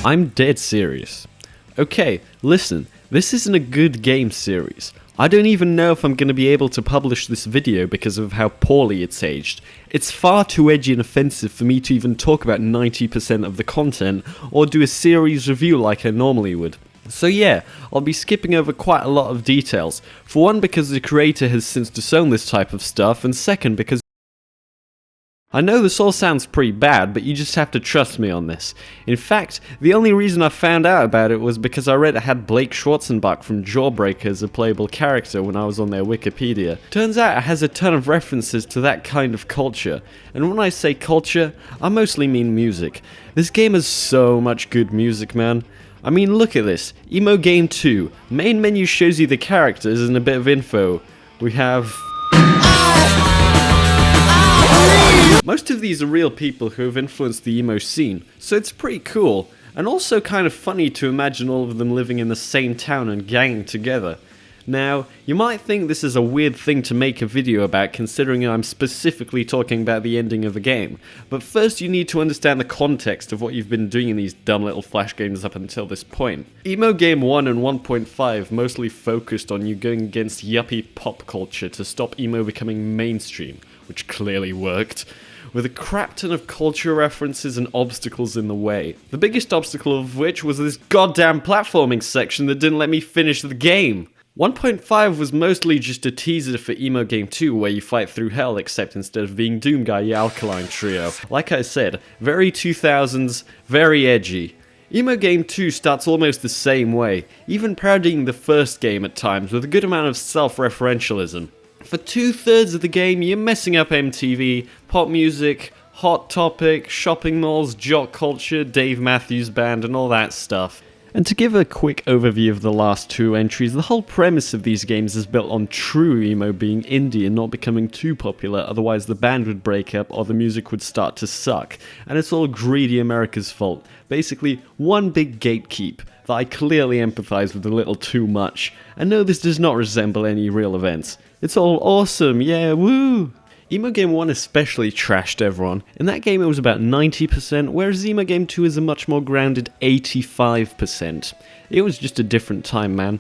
I'm dead serious. Okay, listen, this isn't a good game series. I don't even know if I'm going to be able to publish this video because of how poorly it's aged. It's far too edgy and offensive for me to even talk about 90% of the content or do a series review like I normally would. So yeah, I'll be skipping over quite a lot of details. For one, because the creator has since disowned this type of stuff, and second, because I know this all sounds pretty bad, but you just have to trust me on this. In fact, the only reason I found out about it was because I read it had Blake Schwarzenbach from Jawbreaker as a playable character when I was on their Wikipedia. Turns out it has a ton of references to that kind of culture, and when I say culture, I mostly mean music. This game has so much good music, man. I mean, look at this. Emogame 2. Main menu shows you the characters and a bit of info. We have... Most of these are real people who have influenced the emo scene, so it's pretty cool, and also kind of funny to imagine all of them living in the same town and ganging together. Now, you might think this is a weird thing to make a video about considering I'm specifically talking about the ending of the game, but first you need to understand the context of what you've been doing in these dumb little flash games up until this point. Emogame 1 and 1.5 mostly focused on you going against yuppie pop culture to stop emo becoming mainstream, which clearly worked, with a crap ton of culture references and obstacles in the way. The biggest obstacle of which was this goddamn platforming section that didn't let me finish the game. 1.5 was mostly just a teaser for Emogame 2 where you fight through hell, except instead of being Doomguy, you Alkaline trio. Like I said, very 2000s, very edgy. Emogame 2 starts almost the same way, even parodying the first game at times with a good amount of self-referentialism. For 2/3 of the game, you're messing up MTV, pop music, Hot Topic, shopping malls, jock culture, Dave Matthews Band, and all that stuff. And to give a quick overview of the last two entries, the whole premise of these games is built on true emo being indie and not becoming too popular, otherwise the band would break up or the music would start to suck. And it's all greedy America's fault. Basically, one big gatekeep that I clearly empathize with a little too much. And no, this does not resemble any real events. It's all awesome, yeah, woo! Emogame 1 especially trashed everyone. In that game it was about 90%, whereas Emogame 2 is a much more grounded 85%. It was just a different time, man.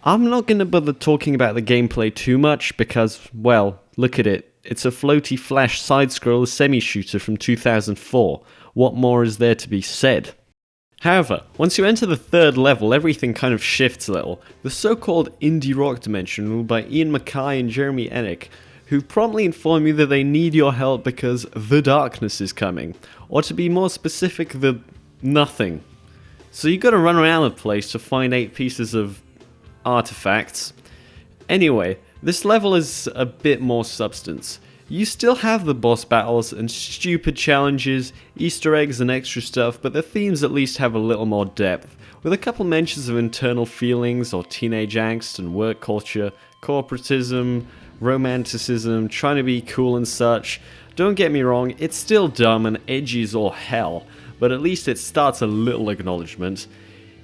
I'm not gonna bother talking about the gameplay too much because, well, look at it. It's a floaty flash side-scroller semi-shooter from 2004. What more is there to be said? However, once you enter the third level, everything kind of shifts a little. The so-called indie rock dimension, ruled by Ian MacKaye and Jeremy Ennick, who promptly inform you that they need your help because the darkness is coming. Or to be more specific, the nothing. So you gotta run around the place to find 8 pieces of artifacts. Anyway, this level is a bit more substance. You still have the boss battles and stupid challenges, Easter eggs and extra stuff, but the themes at least have a little more depth, with a couple mentions of internal feelings or teenage angst and work culture, corporatism, romanticism, trying to be cool and such. Don't get me wrong, it's still dumb and edgy as all hell, but at least it starts a little acknowledgement.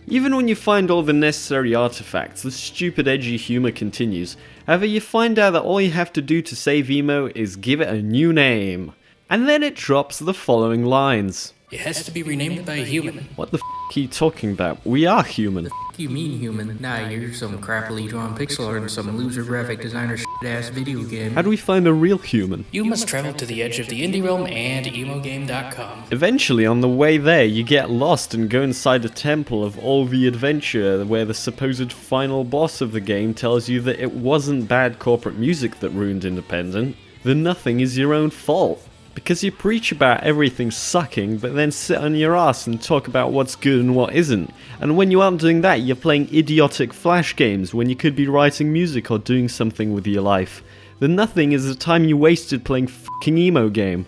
Even when you find all the necessary artifacts, the stupid edgy humour continues. However, you find out that all you have to do to save Emo is give it a new name. And then it drops the following lines. It has to be renamed by a human. What the f*** are you talking about? We are human. You mean human? Nah, you're some crappily drawn pixel art in some loser graphic designer shit-ass video game. How do we find a real human? You must travel to the edge of the indie realm and emogame.com. Eventually, on the way there, you get lost and go inside a temple of all the adventure where the supposed final boss of the game tells you that it wasn't bad corporate music that ruined independent. The nothing is your own fault. Because you preach about everything sucking, but then sit on your ass and talk about what's good and what isn't. And when you aren't doing that, you're playing idiotic flash games when you could be writing music or doing something with your life. The nothing is the time you wasted playing fucking Emogame.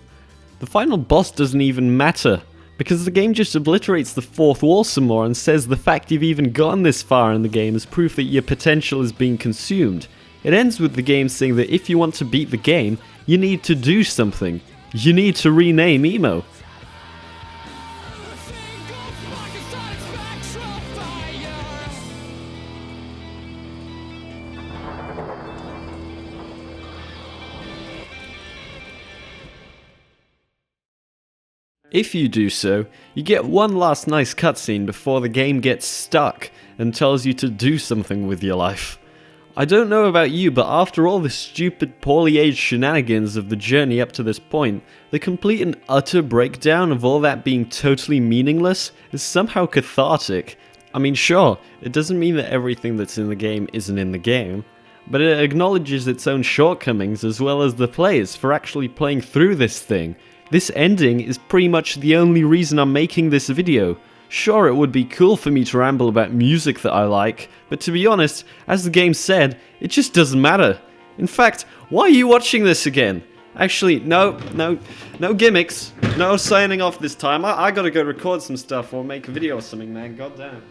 The final boss doesn't even matter, because the game just obliterates the fourth wall some more and says the fact you've even gotten this far in the game is proof that your potential is being consumed. It ends with the game saying that if you want to beat the game, you need to do something. You need to rename Emo. If you do so, you get one last nice cutscene before the game gets stuck and tells you to do something with your life. I don't know about you, but after all the stupid, poorly aged shenanigans of the journey up to this point, the complete and utter breakdown of all that being totally meaningless is somehow cathartic. I mean, sure, it doesn't mean that everything that's in the game isn't in the game, but it acknowledges its own shortcomings as well as the players for actually playing through this thing. This ending is pretty much the only reason I'm making this video. Sure, it would be cool for me to ramble about music that I like, but to be honest, as the game said, it just doesn't matter. In fact, why are you watching this again? Actually, no gimmicks. No signing off this time. I gotta go record some stuff or make a video or something, man. Goddamn.